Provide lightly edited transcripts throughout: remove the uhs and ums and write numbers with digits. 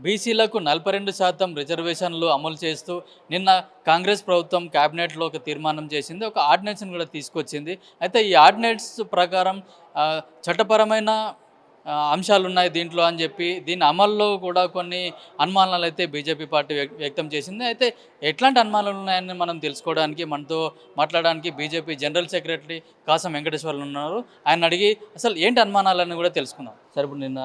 బీసీలకు 42% రిజర్వేషన్లు అమలు చేస్తూ నిన్న కాంగ్రెస్ ప్రభుత్వం క్యాబినెట్లో ఒక తీర్మానం చేసింది. ఒక ఆర్డినెన్స్‌ని కూడా తీసుకొచ్చింది. అయితే ఈ ఆర్డినెన్స్ ప్రకారం చట్టపరమైన అంశాలున్నాయి దీంట్లో అని చెప్పి దీని అమల్లో కూడా కొన్ని అనుమానాలైతే బీజేపీ పార్టీ వ్యక్తం చేసింది. అయితే ఎట్లాంటి అనుమానాలు ఉన్నాయని మనం తెలుసుకోవడానికి మనతో మాట్లాడడానికి BJP general secretary Kasam Venkateswarlu ఉన్నారు. ఆయన అడిగి అసలు ఏంటి అనుమానాలని కూడా తెలుసుకుందాం. సరే, ఇప్పుడు నిన్న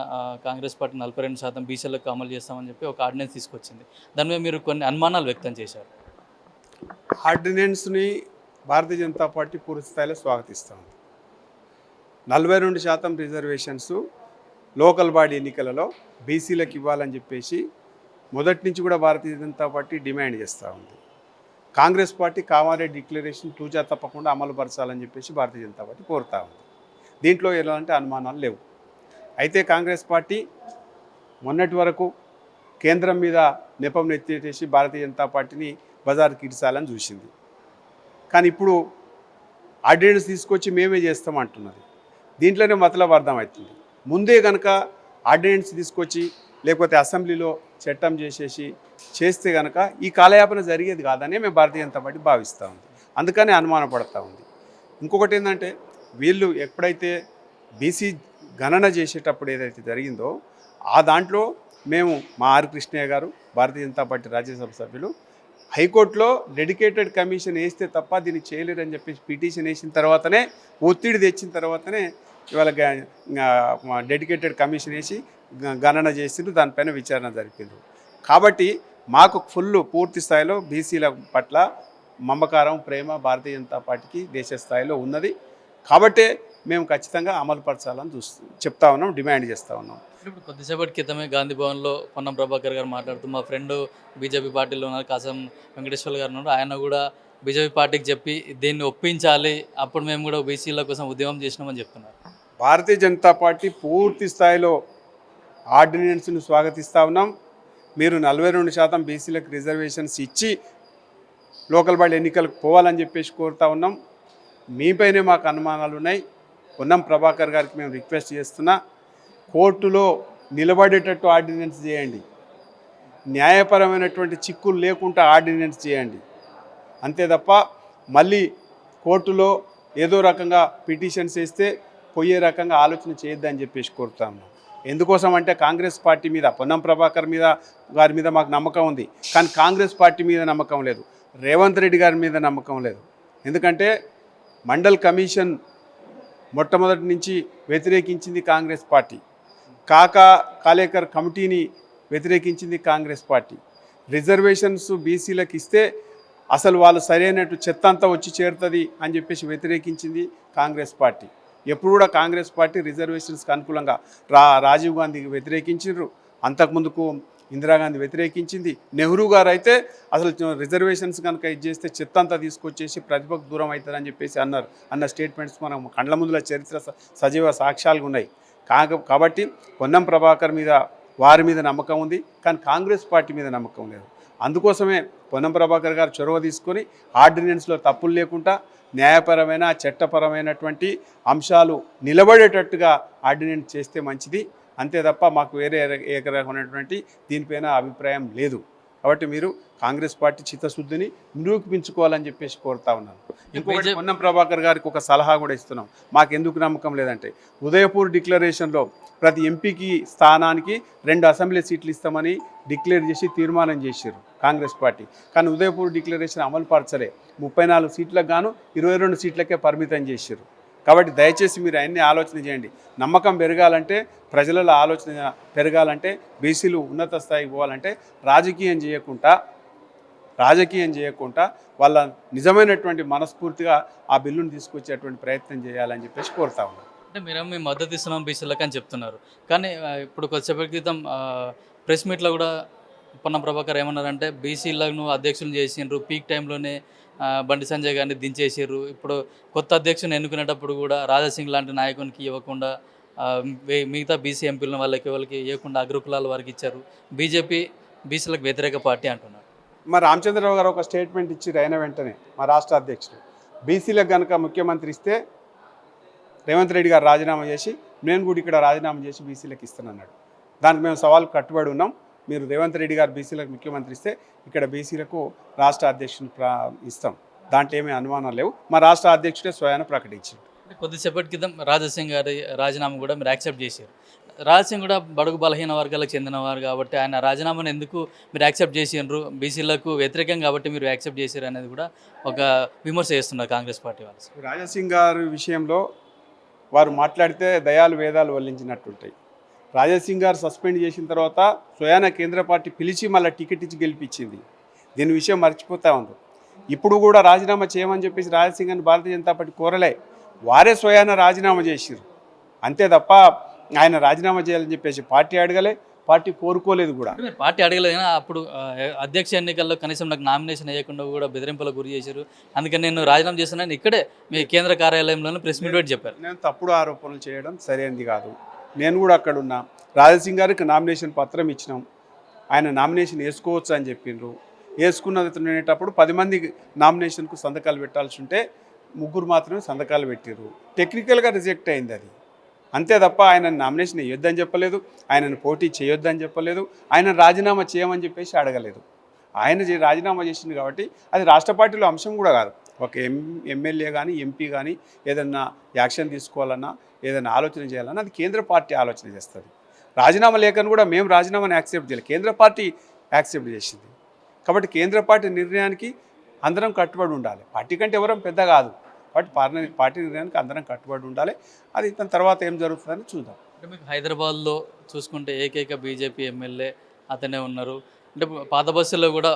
కాంగ్రెస్ పార్టీ 42% బీసీలకు అమలు చేస్తామని చెప్పి ఒక ఆర్డినెన్స్ తీసుకొచ్చింది. దాని మీద మీరు కొన్ని అనుమానాలు వ్యక్తం చేశారు. ఆర్డినెన్స్ని భారతీయ జనతా పార్టీ పూర్తి స్థాయిలో స్వాగతిస్తూ ఉంది. 42% రిజర్వేషన్స్ లోకల్ బాడీ ఎన్నికలలో బీసీలకు ఇవ్వాలని చెప్పేసి మొదటి నుంచి కూడా భారతీయ జనతా పార్టీ డిమాండ్ చేస్తూ ఉంది. కాంగ్రెస్ పార్టీ కామారెడ్డి డిక్లరేషన్ తూచా తప్పకుండా అమలుపరచాలని చెప్పేసి భారతీయ జనతా పార్టీ కోరుతూ ఉంది. దీంట్లో ఎలాంటి అనుమానాలు లేవు. అయితే కాంగ్రెస్ పార్టీ మొన్నటి వరకు కేంద్రం మీద నెపం నెత్తేసి భారతీయ జనతా పార్టీని బజార్కి ఇడ్చాలని చూసింది. కానీ ఇప్పుడు ఆర్డినెన్స్ తీసుకొచ్చి మేమే చేస్తామంటున్నది. దీంట్లోనే మతలబ్ అర్థమవుతుంది. ముందే కనుక ఆర్డినెన్స్ తీసుకొచ్చి లేకపోతే అసెంబ్లీలో చట్టం చేస్తే కనుక ఈ కాలయాపన జరిగేది కాదనే మేము భారతీయ జనతా పార్టీ భావిస్తూ ఉంది. అందుకనే అనుమానపడతా ఉంది. ఇంకొకటి ఏంటంటే వీళ్ళు ఎప్పుడైతే బీసీ గణన చేసేటప్పుడు ఏదైతే జరిగిందో ఆ దాంట్లో మేము మా ఆర్ కృష్ణయ్య గారు భారతీయ జనతా పార్టీ రాజ్యసభ సభ్యులు హైకోర్టులో డెడికేటెడ్ కమిషన్ వేస్తే తప్ప దీన్ని చేయలేరని చెప్పేసి పిటిషన్ వేసిన తర్వాతనే ఒత్తిడి తెచ్చిన తర్వాతనే ఇవాళ డెడికేటెడ్ కమిషన్ వేసి గణన చేసిండ్రు. దానిపైన విచారణ జరిపిండ్రు. కాబట్టి మాకు పూర్తి స్థాయిలో బీసీల పట్ల మమకారం ప్రేమ భారతీయ జనతా పార్టీకి దేశ స్థాయిలో ఉన్నది. కాబట్టే మేము ఖచ్చితంగా అమలుపరచాలని చెప్తా ఉన్నాం, డిమాండ్ చేస్తూ ఉన్నాం. ఇప్పుడు కొద్దిసేపటి క్రితమే గాంధీ భవన్లో పొన్నం ప్రభాకర్ గారు మాట్లాడుతూ మా ఫ్రెండ్ బీజేపీ పార్టీలో ఉన్నారు కాసం వెంకటేశ్వర్ గారు ఉన్నారు. ఆయన కూడా బీజేపీ పార్టీకి చెప్పి దీన్ని ఒప్పించాలి, అప్పుడు మేము కూడా బీసీల కోసం ఉద్యమం చేసినామని చెప్తున్నారు. భారతీయ జనతా పార్టీ పూర్తి స్థాయిలో ఆర్డినెన్స్ను స్వాగతిస్తూ ఉన్నాం. మీరు 42% బీసీలకు రిజర్వేషన్స్ ఇచ్చి లోకల్ బాడీ ఎన్నికలకు పోవాలని చెప్పేసి కోరుతా ఉన్నాం. మీపైనే మాకు అనుమానాలు ఉన్నాయి. పొన్నం ప్రభాకర్ గారికి మేము రిక్వెస్ట్ చేస్తున్నా, కోర్టులో నిలబడేటట్టు ఆర్డినెన్స్ చేయండి, న్యాయపరమైనటువంటి చిక్కులు లేకుండా ఆర్డినెన్స్ చేయండి. అంతే తప్ప మళ్ళీ కోర్టులో ఏదో రకంగా పిటిషన్స్ వేస్తే పోయే రకంగా ఆలోచన చేయొద్దని చెప్పేసి కోరుతాము. ఎందుకోసం అంటే కాంగ్రెస్ పార్టీ మీద పొన్నం ప్రభాకర్ గారి మీద మాకు నమ్మకం ఉంది. కానీ కాంగ్రెస్ పార్టీ మీద నమ్మకం లేదు, రేవంత్ రెడ్డి గారి మీద నమ్మకం లేదు. ఎందుకంటే మండల్ కమిషన్ మొట్టమొదటి నుంచి వ్యతిరేకించింది కాంగ్రెస్ పార్టీ. కాలేకర్ కమిటీని వ్యతిరేకించింది కాంగ్రెస్ పార్టీ. రిజర్వేషన్స్ బీసీలకు ఇస్తే అసలు వాళ్ళు సరైనట్టు చెత్త అంతా వచ్చి చేరుతుంది అని చెప్పేసి వ్యతిరేకించింది కాంగ్రెస్ పార్టీ. ఎప్పుడు కూడా కాంగ్రెస్ పార్టీ రిజర్వేషన్స్కి అనుకూలంగా రాజీవ్ గాంధీకి వ్యతిరేకించారు, అంతకుముందుకు ఇందిరాగాంధీ వ్యతిరేకించింది. నెహ్రూ గారు అయితే అసలు రిజర్వేషన్స్ కనుక ఇది చేస్తే చెత్త అంతా తీసుకొచ్చేసి ప్రతిభకు దూరం అవుతుందని చెప్పేసి అన్న స్టేట్మెంట్స్ మనం కండ్ల ముందుల చరిత్ర సజీవ సాక్ష్యాలుగా ఉన్నాయి. కాబట్టి పొన్నం ప్రభాకర్ మీద వారి మీద నమ్మకం ఉంది, కానీ కాంగ్రెస్ పార్టీ మీద నమ్మకం లేదు. అందుకోసమే పొన్నం ప్రభాకర్ గారు చొరవ తీసుకొని ఆర్డినెన్స్లో తప్పులు లేకుండా న్యాయపరమైన చట్టపరమైనటువంటి అంశాలు నిలబడేటట్టుగా ఆర్డినెన్స్ చేస్తే మంచిది. అంతే తప్ప మాకు వేరే ఏకరకమైనటువంటి దీనిపైన అభిప్రాయం లేదు. కాబట్టి మీరు కాంగ్రెస్ పార్టీ చిత్తశుద్ధిని నిరూపించుకోవాలని చెప్పేసి కోరుతా ఉన్నాను. ఇంకొకటి పొన్నం ప్రభాకర్ గారికి ఒక సలహా కూడా ఇస్తున్నాం. మాకు ఎందుకు నమ్మకం లేదంటే ఉదయపూర్ డిక్లరేషన్లో ప్రతి ఎంపీకి స్థానానికి 2 అసెంబ్లీ సీట్లు ఇస్తామని డిక్లేర్ చేసి తీర్మానం చేశారు కాంగ్రెస్ పార్టీ. కానీ ఉదయపూర్ డిక్లరేషన్ అమలు పరచలే. 34 సీట్లకు గాను 22 సీట్లకే పరిమితం చేశారు. కాబట్టి దయచేసి మీరు అన్ని ఆలోచన చేయండి. నమ్మకం పెరగాలంటే, ప్రజలలో ఆలోచన పెరగాలంటే, బీసీలు ఉన్నత స్థాయికి పోవాలంటే రాజకీయం చేయకుండా వాళ్ళ నిజమైనటువంటి మనస్ఫూర్తిగా ఆ బిల్లును తీసుకొచ్చేటువంటి ప్రయత్నం చేయాలని చెప్పేసి కోరుతా ఉన్నాను. అంటే మేము మద్దతు ఇస్తున్నాం బీసీలకు అని చెప్తున్నారు. కానీ ఇప్పుడు కొద్దిసేపటి క్రితం ప్రెస్ మీట్లో కూడా పొన్నం ప్రభాకర్ ఏమన్నారంటే బీసీలను అధ్యక్షులు చేసిండ్రు, పీక్ టైంలోనే బండి సంజయ్ గారిని దించేసారు. ఇప్పుడు కొత్త అధ్యక్షుని ఎన్నుకునేటప్పుడు కూడా రాజాసింగ్ లాంటి నాయకునికి ఇవ్వకుండా మిగతా బీసీ ఎంపీలను వాళ్ళకి ఇవ్వకుండా అగ్రకులాల వారికి ఇచ్చారు. బీజేపీ బీసీలకు వ్యతిరేక పార్టీ అంటున్నారు. మా రామచంద్రరావు గారు ఒక స్టేట్మెంట్ ఇచ్చారు. అయిన వెంటనే మా రాష్ట్ర అధ్యక్షుడు బీసీలకు కనుక ముఖ్యమంత్రి ఇస్తే రేవంత్ రెడ్డి గారు రాజీనామా చేసి నేను కూడా ఇక్కడ రాజీనామా చేసి బీసీలకు ఇస్తానన్నాడు. దానికి మేము సవాల్ కట్టుబడి ఉన్నాం. మీరు రేవంత్ రెడ్డి గారు బీసీలకు ముఖ్యమంత్రి ఇస్తే ఇక్కడ బీసీలకు రాష్ట్ర అధ్యక్షుని ఇస్తాం, దాంట్లో ఏమీ అనుమానాలు లేవు. మా రాష్ట్ర అధ్యక్షుడే స్వయాన ప్రకటించారు. కొద్దిసేపటి క్రితం రాజాసింగ్ గారి రాజీనామా కూడా మీరు యాక్సెప్ట్ చేశారు. రాజాసింగ్ కూడా బడుగు బలహీన వర్గాలకు చెందినవారు కాబట్టి ఆయన రాజీనామాను ఎందుకు మీరు యాక్సెప్ట్ చేసిండ్రు, బీసీలకు వ్యతిరేకం కాబట్టి మీరు యాక్సెప్ట్ చేశారు అనేది కూడా ఒక విమర్శ చేస్తున్నారు కాంగ్రెస్ పార్టీ వాళ్ళు. రాజాసింగ్ గారి విషయంలో వారు మాట్లాడితే దయాలు వేదాలు వల్లించినట్టుంటాయి. రాజాసింగ్ గారు సస్పెండ్ చేసిన తర్వాత స్వయాన కేంద్ర పార్టీ పిలిచి మళ్ళీ టికెట్ ఇచ్చి గెలిపించింది. దీని విషయం మర్చిపోతా ఉంది. ఇప్పుడు కూడా రాజీనామా చేయమని చెప్పేసి రాజాసింగ్ గారిని భారతీయ జనతా పార్టీ కోరలే, వారే స్వయాన రాజీనామా చేసిరు. అంతే తప్ప ఆయన రాజీనామా చేయాలని చెప్పేసి పార్టీ అడగలే, పార్టీ కోరుకోలేదు కూడా. పార్టీ అడగలేదు కానీ అప్పుడు అధ్యక్ష ఎన్నికల్లో కనీసం నాకు నామినేషన్ వేయకుండా కూడా బెదిరింపులకు గురి చేశారు. అందుకని నేను రాజీనామా చేస్తున్నాను ఇక్కడే మీ కేంద్ర కార్యాలయంలోనే ప్రెస్ మీట్ పెట్టి చెప్పారు. నేను తప్పుడు ఆరోపణలు చేయడం సరైనది కాదు. నేను కూడా అక్కడ ఉన్నా. రాజాసింగ్ గారికి నామినేషన్ పత్రం ఇచ్చినాం, ఆయన నామినేషన్ వేసుకోవచ్చు అని చెప్పిండ్రు. వేసుకునేటప్పుడు 10 మంది నామినేషన్కు సంతకాలు పెట్టాల్సి ఉంటే 3 మాత్రమే సంతకాలు పెట్టిర్రు. టెక్నికల్గా రిజెక్ట్ అయింది అది. అంతే తప్ప ఆయన నామినేషన్ వేయొద్దని చెప్పలేదు, ఆయనను పోటీ చేయొద్దని చెప్పలేదు, ఆయన రాజీనామా చేయమని చెప్పేసి అడగలేదు. ఆయన రాజీనామా చేసింది కాబట్టి అది రాష్ట్ర పార్టీలో అంశం కూడా కాదు. ఒక ఎమ్మెల్యే కానీ ఎంపీ కానీ ఏదన్నా యాక్షన్ తీసుకోవాలన్నా ఏదైనా ఆలోచన చేయాలన్నా అది కేంద్ర పార్టీ ఆలోచన చేస్తుంది. రాజీనామా లేఖను కూడా మేము రాజీనామాని యాక్సెప్ట్ చేయాలి, కేంద్ర పార్టీ యాక్సెప్ట్ చేసింది. కాబట్టి కేంద్ర పార్టీ నిర్ణయానికి అందరం కట్టుబడి ఉండాలి. పార్టీ కంటే ఎవరం పెద్ద కాదు, పార్టీ నిర్ణయానికి అందరం కట్టుబడి ఉండాలి. అది దాని తర్వాత ఏం జరుగుతుందని చూద్దాం. అంటే మీకు హైదరాబాద్లో చూసుకుంటే ఏకైక బీజేపీ ఎమ్మెల్యే అతనే ఉన్నారు. అంటే పాత బస్సుల్లో కూడా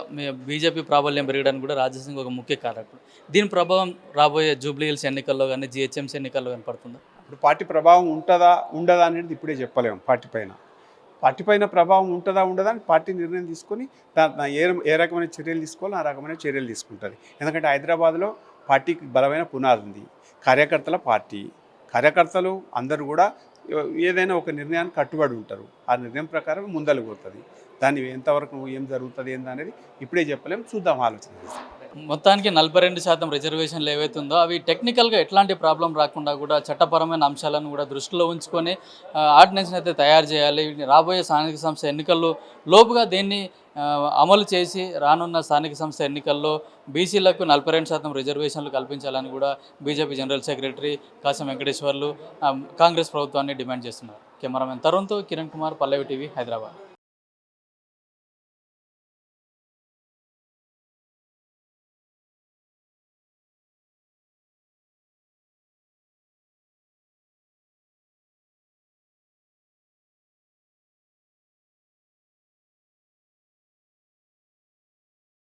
బీజేపీ ప్రాబల్యం పెరగడానికి కూడా రాజాసింగ్ ఒక ముఖ్య కారకుడు. దీని ప్రభావం రాబోయే జూబ్లీ హిల్స్ ఎన్నికల్లో కానీ జిహెచ్ఎంసీ ఎన్నికల్లో కనపడుతుందా? ఇప్పుడు పార్టీ ప్రభావం ఉంటుందా ఉండదా అనేది ఇప్పుడే చెప్పలేము. పార్టీ పైన ప్రభావం ఉంటుందా ఉండదా అని పార్టీ నిర్ణయం తీసుకొని ఏ రకమైన చర్యలు తీసుకోవాలో ఆ రకమైన చర్యలు తీసుకుంటుంది. ఎందుకంటే హైదరాబాద్లో పార్టీకి బలమైన పునాది ఉంది. కార్యకర్తలు అందరూ కూడా ఏదైనా ఒక నిర్ణయానికి కట్టుబడి ఉంటారు. ఆ నిర్ణయం ప్రకారం ముందలు పోతుంది. దాన్ని ఎంతవరకు ఏం జరుగుతుంది ఏందనేది ఇప్పుడే చెప్పలేము, చూద్దాం, ఆలోచన చేస్తాం. మొత్తానికి 42% రిజర్వేషన్లు ఏవైతుందో అవి టెక్నికల్గా ఎట్లాంటి ప్రాబ్లం రాకుండా కూడా చట్టపరమైన అంశాలను కూడా దృష్టిలో ఉంచుకొని ఆర్డినెన్స్ని అయితే తయారు చేయాలి. రాబోయే స్థానిక సంస్థ ఎన్నికల్లో లోపుగా దీన్ని అమలు చేసి రానున్న స్థానిక సంస్థ ఎన్నికల్లో బీసీలకు 42% రిజర్వేషన్లు కల్పించాలని కూడా BJP general secretary Kasam Venkateswarlu Congress ప్రభుత్వాన్ని డిమాండ్ చేస్తున్నారు. కెమెరామెన్ తరుణ్తో కిరణ్ కుమార్, పల్లవి టీవీ, హైదరాబాద్.